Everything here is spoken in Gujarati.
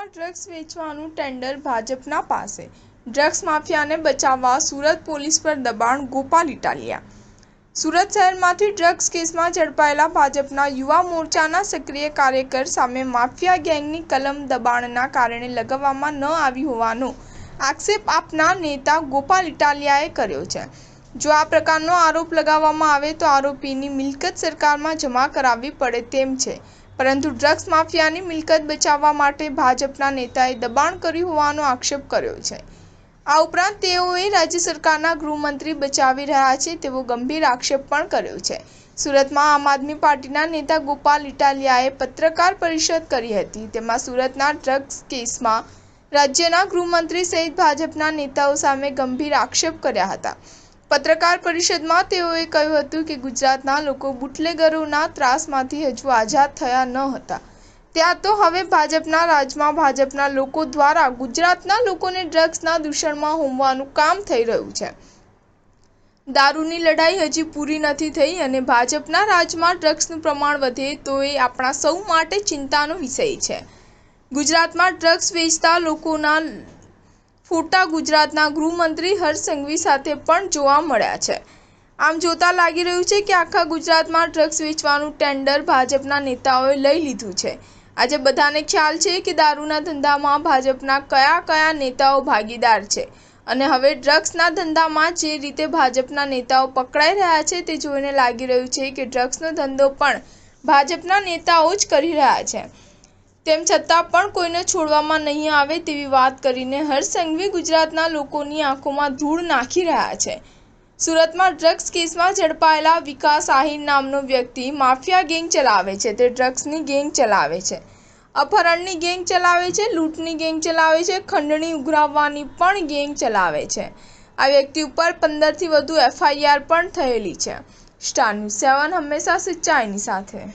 ગુજરાતમાં ડ્રગ્સ વેચવાનું ટેન્ડર ભાજપના પાસે, ડ્રગ્સ માફિયાને બચાવવા સુરત પોલીસ પર દબાણ, ગોપાલ ઇટાલિયા. સુરત શહેરમાંથી ડ્રગ્સ કેસમાં ઝડપાયેલા ભાજપના યુવા મોરચાના સક્રિય કાર્યકર સામે માફિયા ગેંગની કલમ દબાણના કારણે લગાવવામાં ન આવી હોવાનો આક્ષેપ આપના નેતા ગોપાલ ઇટાલિયાએ કર્યો છે. જો આ પ્રકારનો આરોપ લગાવવામાં આવે તો આરોપીની મિલકત સરકારમાં જમા કરાવવી પડે તેમ છે, પરંતુ ડ્રગ્સ માફિયાની મિલકત બચાવવા માટે ભાજપના નેતાએ દબાણ કર્યું હોવાનો આક્ષેપ કર્યો છે. આ ઉપરાંત તેઓએ રાજ્ય સરકારના ગૃહમંત્રી બચાવી રહ્યા છે તેવો ગંભીર આક્ષેપ પણ કર્યો છે. સુરતમાં આમ આદમી પાર્ટીના નેતા ગોપાલ ઇટાલિયાએ પત્રકાર પરિષદ કરી હતી. તેમાં સુરતના ડ્રગ્સ કેસમાં રાજ્યના ગૃહમંત્રી સહિત ભાજપના નેતાઓ સામે ગંભીર આક્ષેપ કર્યા હતા. પત્રકાર પરિષદમાં તેઓએ કહ્યું હતું કે ગુજરાતના લોકો બુટલેગરોના ત્રાસમાંથી હજુ આઝાદ થયા ન હતા, ત્યાં તો હવે ભાજપના રાજમાં ભાજપના લોકો દ્વારા ગુજરાતના લોકોને ડ્રગ્સના દૂષણમાં હોમવાનું કામ થઈ રહ્યું છે. દારૂની લડાઈ હજી પૂરી નથી થઈ અને ભાજપના રાજમાં ડ્રગ્સનું પ્રમાણ વધે તો એ આપણા સૌ માટે ચિંતાનો વિષય છે. ગુજરાતમાં ડ્રગ્સ વેચતા લોકોના ફોટા ગુજરાતના ગૃહમંત્રી હર્ષ સંઘવી સાથે પણ જોવા મળ્યા છે. આમ જોતા લાગી રહ્યું છે કે આખા ગુજરાતમાં ડ્રગ્સ વેચવાનું ટેન્ડર ભાજપના નેતાઓએ લઈ લીધું છે. આજે બધાને ખ્યાલ છે કે દારૂના ધંધામાં ભાજપના કયા કયા નેતાઓ ભાગીદાર છે અને હવે ડ્રગ્સના ધંધામાં જે રીતે ભાજપના નેતાઓ પકડાઈ રહ્યા છે તે જોઈને લાગી રહ્યું છે કે ડ્રગ્સનો ધંધો પણ ભાજપના નેતાઓ જ કરી રહ્યા છે. તેમ છતાં પણ કોઈને છોડવામાં નહીં આવે તેવી વાત કરીને હર્ષ સંઘવી ગુજરાતના લોકોની આંખોમાં ધૂળ નાખી રહ્યા છે. સુરતમાં ડ્રગ્સ કેસમાં ઝડપાયેલા વિકાસ આહિર નામનો વ્યક્તિ માફિયા ગેંગ ચલાવે છે. તે ડ્રગ્સની ગેંગ ચલાવે છે, અપહરણની ગેંગ ચલાવે છે, લૂંટની ગેંગ ચલાવે છે, ખંડણી ઉઘરાવવાની પણ ગેંગ ચલાવે છે. આ વ્યક્તિ ઉપર 15થી વધુ FIR પણ થયેલી છે. સ્ટાર ન્યૂઝ 7 હંમેશા સચ્ચાઈની સાથે.